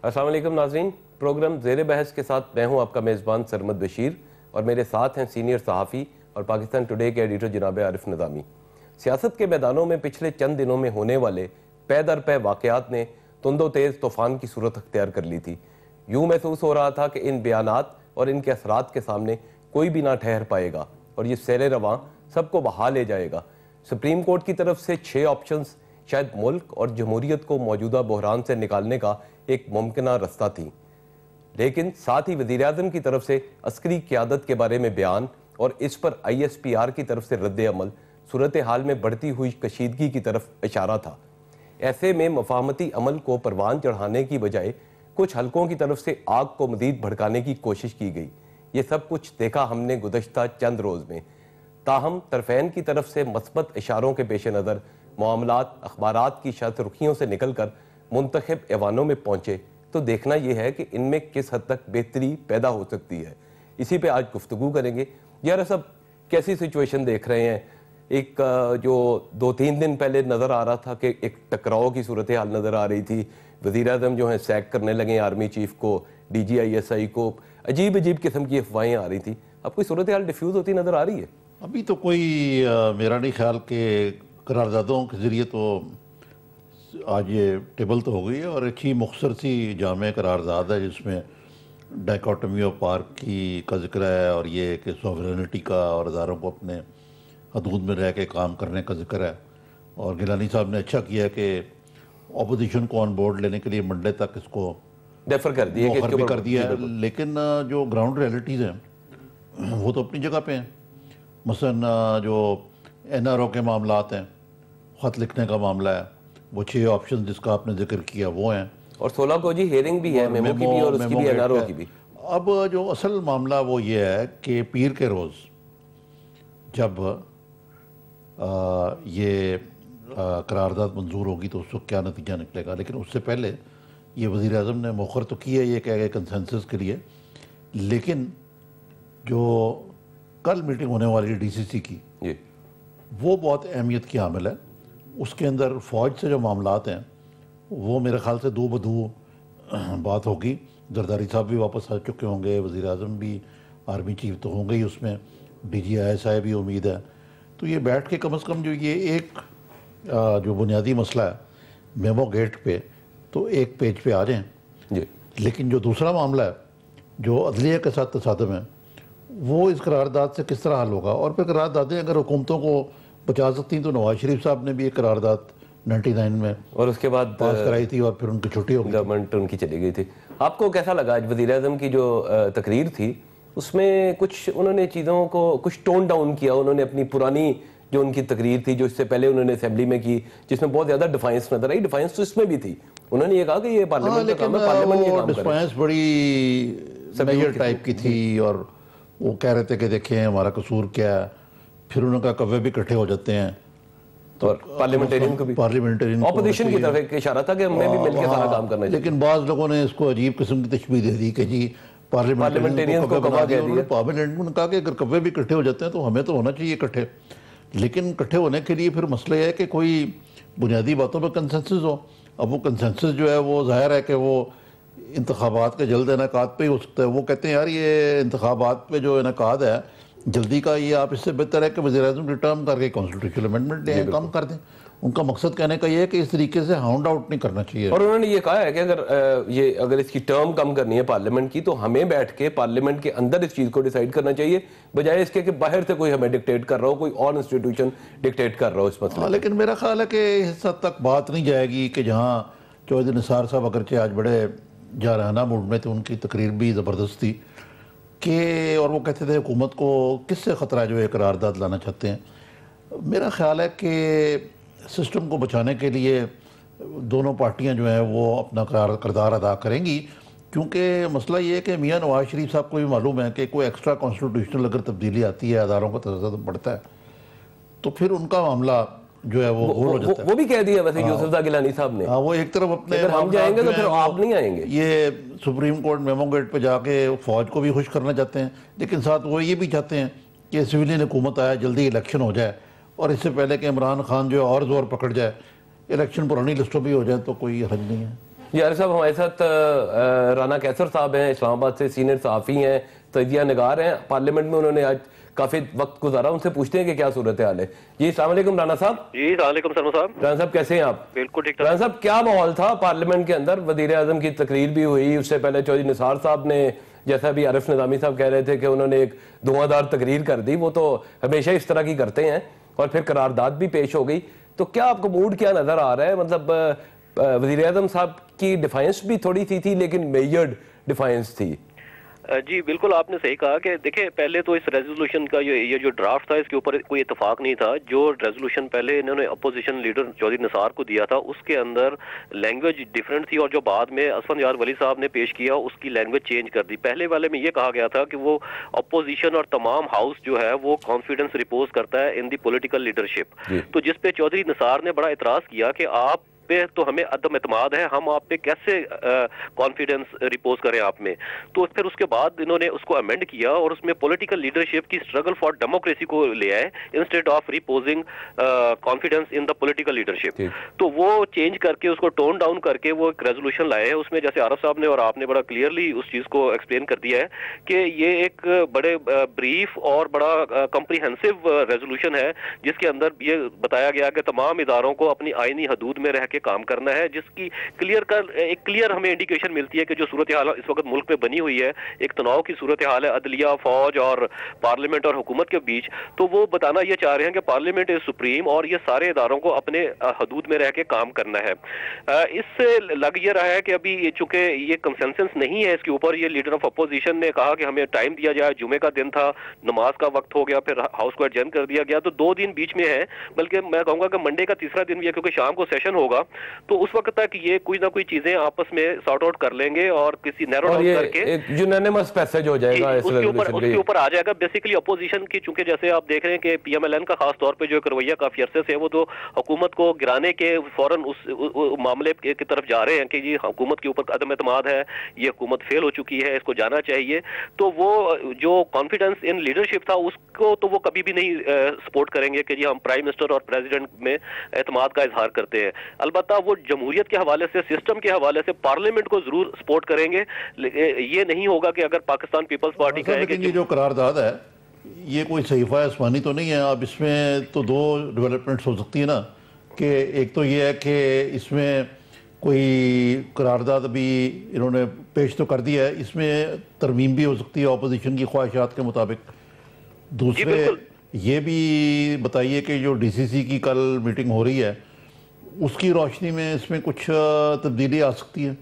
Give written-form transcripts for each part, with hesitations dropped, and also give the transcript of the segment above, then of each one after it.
अस्सलाम वालेकुम नाज़रीन, प्रोग्राम ज़ेरे बहस के साथ मैं हूं आपका मेज़बान सरमद बशीर और मेरे साथ हैं सीनियर सहाफ़ी और पाकिस्तान टुडे के एडिटर जनाब आरिफ निज़ामी। सियासत के मैदानों में पिछले चंद दिनों में होने वाले पै दर पै वाक़यात ने तुंदो तेज़ तूफ़ान की सूरत अख्तियार कर ली थी। यूँ महसूस हो रहा था कि इन बयानात और इनके असरात के सामने कोई भी ना ठहर पाएगा और ये सैर रवां सबको बहा ले जाएगा। सुप्रीम कोर्ट की तरफ से 6 ऑप्शंस शायद मुल्क और जमहूरियत को मौजूदा बहरान से निकालने का एक मुमकिना रास्ता थी, लेकिन साथ ही वज़ीर आज़म की तरफ से अस्करी क़यादत के बारे में बयान और इस पर ISPR की तरफ से रद्द अमल सूरत हाल में बढ़ती हुई कशीदगी की तरफ इशारा था। ऐसे में मफाहमती अमल को परवान चढ़ाने की बजाय कुछ हलकों की तरफ से आग को मज़ीद भड़काने की कोशिश की गई। ये सब कुछ देखा हमने गुज़श्ता चंद रोज़ में। ताहम तरफ़ैन की तरफ से मस्बत इशारों के पेश नज़र मामलात अखबारात की शर्त रुखियों से निकल कर मुंतखब ऐवानों में पहुँचे तो देखना यह है कि इनमें किस हद तक बेहतरी पैदा हो सकती है। इसी पे आज गुफ्तगू करेंगे। यार सब कैसी सिचुएशन देख रहे हैं? एक जो 2-3 दिन पहले नज़र आ रहा था कि एक टकराव की सूरत हाल नज़र आ रही थी। वज़ीर आज़म जो है सैक करने लगे आर्मी चीफ को, DGISI को, अजीब अजीब किस्म की अफवाहें आ रही थी। अब कोई सूरत हाल डिफ्यूज़ होती नज़र आ रही है? अभी तो कोई मेरा नहीं ख्याल के करारदादों के ज़रिए तो आज ये टेबल तो हो गई है और अच्छी मुख्तसर सी जामे करारदाद है जिसमें डाइकोटमी ऑफ पार्क की का जिक्र है और ये कि सॉवरेनिटी का और अदारों को अपने हदूद में रह के काम करने का जिक्र है। और गिलानी साहब ने अच्छा किया कि अपोजिशन को ऑन बोर्ड लेने के लिए मंडे तक इसको डेफर कर दिया है। लेकिन जो ग्राउंड रियलिटीज़ हैं वो तो अपनी जगह पे हैं। मसलन जो NRO के मामलात हैं, ख़त लिखने का मामला है, वो 6 ऑप्शन जिसका आपने जिक्र किया वो हैं और 16 को जी हेयरिंग भी है, मेमो की भी और उसकी भी NRO की भी। अब जो असल मामला वो ये है कि पीर के रोज़ जब ये करारदाद मंजूर होगी तो उस वक्त क्या नतीजा निकलेगा। लेकिन उससे पहले ये वज़ीर आज़म ने मौखर तो किया ये कह गए कंसेंसस के लिए, लेकिन जो कल मीटिंग होने वाली है DCC की वो बहुत अहमियत की हामिल है। उसके अंदर फ़ौज से जो मामलात हैं वो मेरे ख़्याल से दो बदू बात होगी। जरदारी साहब भी वापस आ चुके होंगे, वज़ीर आज़म भी, आर्मी चीफ तो होंगे ही उसमें, DGISI भी उम्मीद है। तो ये बैठ के कम से कम जो ये एक जो बुनियादी मसला है मेमो गेट पे तो एक पेज पे आ जाएं जी। लेकिन जो दूसरा मामला है जो अदलिया के साथ तसादम है वो इस करारदाद से किस तरह हल होगा। और फिर करारदादें अगर हुकूमतों को बचा सकती हैं तो नवाज शरीफ साहब ने भी एक करारदाद 99 में और उसके बाद पास कराई थी और फिर उनकी छुट्टी हो गई, गवर्नमेंट उनकी चली गई थी। आपको कैसा लगा आज वज़ीर आज़म की जो तकरीर थी उसमें कुछ उन्होंने चीज़ों को कुछ टोन डाउन किया? उन्होंने अपनी पुरानी जो उनकी तकरीर थी जो इससे पहले उन्होंने असेंबली में की जिसमें बहुत ज़्यादा डिफाइंस नजर आई, डिफाइंस तो इसमें भी थी। उन्होंने ये कहा कि ये पार्लियामेंट का काम है, पार्लियामेंट ये काम करे। डिफाइंस बड़ी मेजर टाइप की थी और वो कह रहे थे कि देखें हमारा कसूर क्या है। फिर उन्होंने कहा कव्वे भी इकट्ठे हो जाते हैं तो पार्लियामेंटेरियन को भी, पार्लियामेंटेरियन ऑपोजिशन की तरफ एक इशारा था कि हमें भी मिलकर सारा काम करना चाहिए। लेकिन बाज़ लोगों ने इसको अजीब किस्म की तशबीह दे दी कि जी पार्लियामेंटेरियन को कव्वा कह दिया। पार्लियामेंट ने कहा कि अगर कव्वे भी इकट्ठे हो जाते हैं तो हमें तो होना चाहिए इकट्ठे। लेकिन इकट्ठे होने के लिए फिर मसला है कि कोई बुनियादी बातों पर कंसेंसस हो। अब वो कंसेंसस जो है वो ज़ाहिर है कि वो इंतखाबात के जल्द इनेकाद पे ही हो सकता है। वो कहते हैं यार ये इंतखाबात पे जो इनेकाद है जल्दी का, ये आप इससे बेहतर है कि वज़ीर-ए-आज़म रिटर्न करके कॉन्स्टिट्यूशनल अमेंडमेंट दें, कम कर दें। उनका मकसद कहने का ये है कि इस तरीके से हाउंड आउट नहीं करना चाहिए। और उन्होंने ये कहा है कि अगर इसकी टर्म कम करनी है पार्लियामेंट की तो हमें बैठ के पार्लियामेंट के अंदर इस चीज़ को डिसाइड करना चाहिए बजाय इसके कि बाहर से कोई हमें डिक्टेट कर रहा हो, कोई और इंस्टीट्यूशन डिक्टेट कर रहा हो इस मसले। लेकिन मेरा ख्याल है कि इस हद तक बात नहीं जाएगी कि जहाँ चौधरी निसार साहब अगरचे आज बड़े जारहाना मूड में थे, उनकी तकरीर भी ज़बरदस्त थी कि और वो कहते थे हुकूमत को किससे ख़तरा है जो ये करारदाद लाना चाहते हैं। मेरा ख्याल है कि सिस्टम को बचाने के लिए दोनों पार्टियां जो हैं वो अपना किरदार अदा करेंगी, क्योंकि मसला ये है कि मियाँ नवाज शरीफ साहब को भी मालूम है कि कोई एक्स्ट्रा कॉन्स्टिट्यूशनल अगर तब्दीली आती है, अदारों का तशद्दुद बढ़ता है तो फिर उनका मामला जो है वो जाता है। वो भी कह दिया वैसे यूसुफ गिलानी साहब ने। हाँ, वो एक तरफ अपने अगर हम जाएंगे तो फिर आप नहीं आएंगे। ये सुप्रीम कोर्ट मेमो गेट पे जाके फौज को भी खुश करना चाहते हैं, लेकिन साथ वो ये भी चाहते हैं कि सिविलियन हुकूमत आए, जल्दी इलेक्शन हो जाए और इससे पहले कि इमरान खान जो है और जोर पकड़ जाए, इलेक्शन पुरानी लिस्टों भी हो जाए तो कोई हर्ज नहीं है। जी आरिफ साहब, हमारे साथ राना कैसर साहब हैं, इस्लामाबाद से सीनियर सहाफ़ी हैं, तजिया नगार हैं, पार्लियामेंट में उन्होंने आज काफ़ी वक्त गुजारा। उनसे पूछते हैं कि क्या सूरत हाल है। जी अस्सलाम वालेकुम राना साहब। जी वालेकुम सलाम साहब। राना साहब कैसे हैं आप? बिल्कुल ठीक राना साहब, क्या माहौल था पार्लियामेंट के अंदर? वजीर आजम की तकरीर भी हुई, उससे पहले चौधरी निसार साहब ने, जैसा भी आरिफ नज़ामी साहब कह रहे थे कि उन्होंने एक धुआंधार तकरीर कर दी, वो तो हमेशा इस तरह की करते हैं, और फिर करारदाद भी पेश हो गई। तो क्या आपको मूड क्या नज़र आ रहा है? मतलब वजीर आजम साहब की डिफाइंस भी थोड़ी सी थी, लेकिन मेजर्ड डिफाइंस थी। जी बिल्कुल आपने सही कहा कि देखिए, पहले तो इस रेजोल्यूशन का ये जो ड्राफ्ट था, इसके ऊपर कोई इतफाक नहीं था। जो रेजोल्यूशन पहले इन्होंने अपोजिशन लीडर चौधरी निसार को दिया था, उसके अंदर लैंग्वेज डिफरेंट थी, और जो बाद में असफंजाज वली साहब ने पेश किया उसकी लैंग्वेज चेंज कर दी। पहले वाले में ये कहा गया था कि वो अपोजिशन और तमाम हाउस जो है वो कॉन्फिडेंस रिपोज करता है इन दी पॉलिटिकल लीडरशिप। तो जिसपे चौधरी निसार ने बड़ा इतराज किया कि आप पे तो हमें अदम एतमाद है, हम आप पे कैसे कॉन्फिडेंस रिपोज करें आप में। तो फिर उसके बाद इन्होंने उसको अमेंड किया और उसमें पॉलिटिकल लीडरशिप की स्ट्रगल फॉर डेमोक्रेसी को ले आए, instead of reposing confidence in the political leadership. तो वो चेंज करके उसको टोन डाउन करके वो एक रेजोल्यूशन लाए हैं। उसमें जैसे आरफ साहब ने और आपने बड़ा क्लियरली उस चीज को एक्सप्लेन कर दिया है कि ये एक बड़े ब्रीफ और बड़ा कॉम्प्रिहेंसिव रेजोल्यूशन है, जिसके अंदर ये बताया गया कि तमाम इदारों को अपनी आईनी हदूद में रह के काम करना है, जिसकी एक क्लियर हमें इंडिकेशन मिलती है कि जो सूरत हाल इस वक्त मुल्क में बनी हुई है, एक तनाव की सूरत हाल है अदलिया, फौज और पार्लियामेंट और हुकूमत के बीच। तो वो बताना ये चाह रहे हैं कि पार्लियामेंट इज सुप्रीम और ये सारे इदारों को अपने हदूद में रह के काम करना है। इससे लग ये रहा है कि अभी चूंकि ये कंसेंसस नहीं है इसके ऊपर, ये लीडर ऑफ अपोजिशन ने कहा कि हमें टाइम दिया जाए, जुमे का दिन था, नमाज का वक्त हो गया, फिर हाउस को एडजर्न कर दिया गया, तो 2 दिन बीच में है, बल्कि मैं कहूंगा कि मंडे का तीसरा दिन भी है, क्योंकि शाम को सेशन होगा। तो उस वक्त तक ये कोई ना कोई चीजें आपस में सॉर्ट आउट कर लेंगे और किसी नैरो डाउन करके एक यूनानिमस पैसेज हो जाएगा, उसके ऊपर आ जाएगा। बेसिकली अपोजिशन की, चूंकि जैसे आप देख रहे हैं कि पीएमएलएन का खास तौर पे जो रवैया काफी अरसे से है, वो तो हुकूमत को गिराने के फौरन उस मामले की तरफ जा रहे हैं कि ये हुकूमत के ऊपर अदम एतमाद है, ये हुकूमत फेल हो चुकी है, इसको जाना चाहिए। तो वो जो कॉन्फिडेंस इन लीडरशिप था उसको तो वो कभी भी नहीं सपोर्ट करेंगे कि जी हम प्राइम मिनिस्टर और प्रेसिडेंट में एतमाद का इजहार करते हैं। अलबत्ता वो जमहूरियत के हवाले से, सिस्टम के हवाले से पार्लियामेंट को जरूर सपोर्ट करेंगे। ये नहीं होगा कि अगर पाकिस्तान पीपल्स पार्टी का ये जो करारदाद है ये कोई सहीफा आसमानी तो नहीं है। अब इसमें तो 2 डेवलपमेंट्स हो सकती है ना, कि एक तो ये है कि इसमें कोई करारदाद अभी इन्होंने पेश तो कर दिया है, इसमें तरमीम भी हो सकती है अपोजिशन की ख्वाहिशात के मुताबिक। दूसरे ये भी बताइए कि जो डीसीसी की कल मीटिंग हो रही है उसकी रोशनी में इसमें कुछ तब्दीली आ सकती है।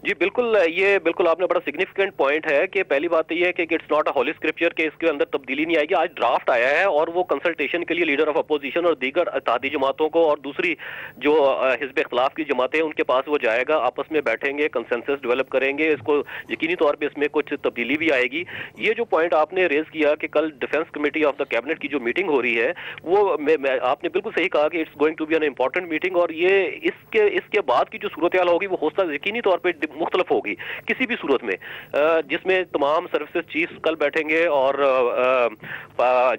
जी बिल्कुल, ये बिल्कुल आपने बड़ा सिग्निफिकेंट पॉइंट है कि पहली बात तो ये है कि it's not a Holi scripture के इसके अंदर तब्दीली नहीं आएगी। आज ड्राफ्ट आया है और वो कंसल्टेशन के लिए लीडर ऑफ अपोजिशन और दीगर इत्तेहादी जमातों को और दूसरी जो हिज़्ब इख्तिलाफ की जमातें हैं उनके पास वो जाएगा, आपस में बैठेंगे, कंसेंसस डेवलप करेंगे, इसको यकीनी तौर पर इसमें कुछ तब्दीली भी आएगी। ये जो पॉइंट आपने रेज किया कि कल defence committee of the cabinet की जो मीटिंग हो रही है, वो आपने बिल्कुल सही कहा कि it's going to be an important meeting, और ये इसके बाद की जो सूरत हाल होगी वो होता यकीनी तौर पर मुख्तलिफ होगी किसी भी सूरत में, जिसमें तमाम सर्विसेज चीफ कल बैठेंगे और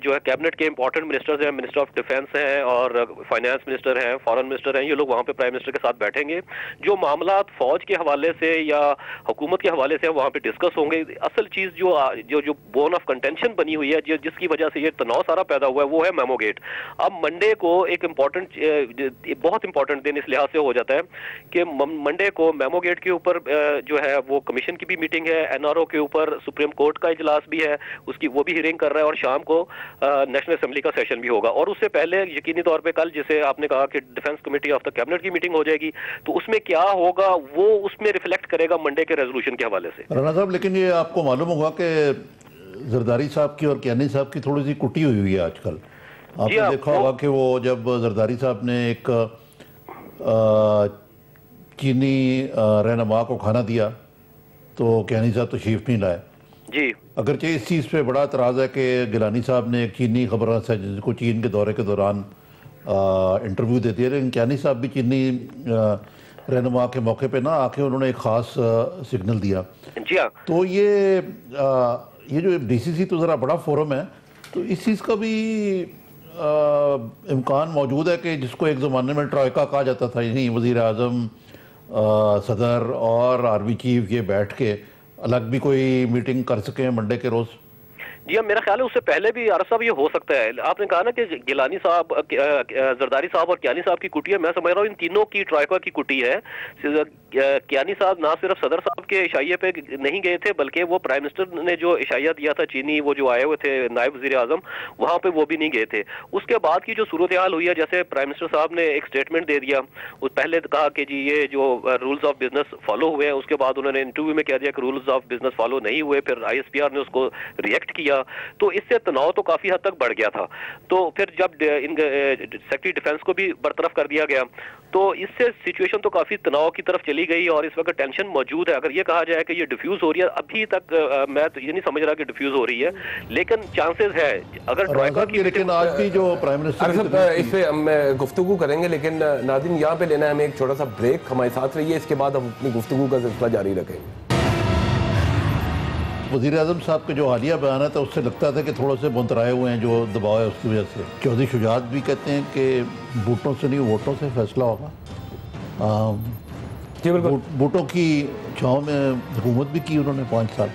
जो है कैबिनेट के इंपॉर्टेंट मिनिस्टर्स हैं, मिनिस्टर ऑफ डिफेंस हैं और फाइनेंस मिनिस्टर हैं, फॉरेन मिनिस्टर हैं, ये लोग वहां पे प्राइम मिनिस्टर के साथ बैठेंगे। जो मामलात फौज के हवाले से या हुकूमत के हवाले से वहां पे डिस्कस होंगे। असल चीज जो बोन ऑफ कंटेंशन बनी हुई है, जिसकी वजह से ये तनाव सारा पैदा हुआ है, वो है मेमोगेट। अब मंडे को एक बहुत इंपॉर्टेंट दिन इस लिहाज से हो जाता है कि मंडे को मेमोगेट के ऊपर जो है वो कमीशन की भी मीटिंग है, एनआरओ के ऊपर सुप्रीम कोर्ट का इजलास भी है, उसकी वो भी हियरिंग कर रहा है, और शाम को नेशनल असेंबली का सेशन भी होगा। और उससे पहले यकीनी तौर पे कल, जिसे आपने कहा कि defence committee of the cabinet की मीटिंग हो जाएगी, तो उसमें क्या होगा वो उसमें रिफ्लेक्ट करेगा मंडे के रेजोल्यूशन के हवाले से। राना साहब, लेकिन ये आपको मालूम होगा कि जरदारी साहब की और कियानी साहब की थोड़ी सी कुटी हुई है आजकल। आपने देखा होगा कि वो जब जरदारी साहब ने एक चीनी रहनुमा को खाना दिया तो कियानी साहब तशरीफ नहीं लाए जी। अगरचे इस चीज़ पे बड़ा एतराज़ है कि गिलानी साहब ने एक चीनी खबरसाज है जिसको चीन के दौरे के दौरान इंटरव्यू दे दिया, लेकिन कियानी साहब भी चीनी रहनुमा के मौके पे ना आके उन्होंने एक ख़ास सिग्नल दिया। जी हाँ। तो ये जो डीसीसी तो ज़रा बड़ा फोरम है, तो इस चीज़ का भी इम्कान मौजूद है कि जिसको एक ज़माने में ट्राइका कहा जाता था, यानी वज़ीर आज़म सदर और आर्मी चीफ ये बैठ के अलग भी कोई मीटिंग कर सकें मंडे के रोज़? जी हाँ, मेरा ख्याल है उससे पहले भी आरफ साहब ये हो सकता है। आपने कहा ना कि गिलानी साहब, जरदारी साहब और कियानी साहब की कुटी है, मैं समझ रहा हूँ इन तीनों की ट्राइका की कुटी है। कियानी साहब ना सिर्फ सदर साहब के इशाइये पे नहीं गए थे, बल्कि वो प्राइम मिनिस्टर ने जो इशाइया दिया था चीनी, वो जो आए हुए थे नायब वजीर आजम, वहां पे वो भी नहीं गए थे। उसके बाद की जो सूरत हाल हुई है, जैसे प्राइम मिनिस्टर साहब ने एक स्टेटमेंट दे दिया, पहले कहा कि जी ये जो रूल्स ऑफ बिजनेस फॉलो हुए हैं, उसके बाद उन्होंने इंटरव्यू में कह दिया कि रूल्स ऑफ बिजनेस फॉलो नहीं हुए, फिर ISPR ने उसको रिएक्ट किया, तो इससे तनाव तो काफी हद तक बढ़ गया था। तो फिर जब सेक्रेटरी डिफेंस को भी बरतरफ कर दिया गया, तो इससे सिचुएशन तो काफी तनाव की तरफ चली गई और इस वक्त टेंशन मौजूद है। अगर ये कहा जाए कि ये डिफ्यूज हो रही है, अभी तक मैं तो ये नहीं समझ रहा कि डिफ्यूज हो रही है, लेकिन चांसेस है अगर ट्राइका की। लेकिन आज भी जो प्राइम मिनिस्टर इस पे हम गुफ्तगू करेंगे, लेकिन नाज़रीन यहाँ पे लेना है हमें एक छोटा सा ब्रेक। हमारे साथ रहिए, इसके बाद हम अपनी गुफ्तगू का सिलसिला जारी रखेंगे। वज़ीर आज़म साहब के जो हालिया बयान था उससे लगता था कि थोड़े से बुंतराए हुए हैं, जो दबाव है उसकी वजह से। चौधरी शुजात भी कहते हैं कि बूटों से नहीं वोटों से फैसला होगा। बूटों की छाँव में हुकूमत भी की उन्होंने 5 साल।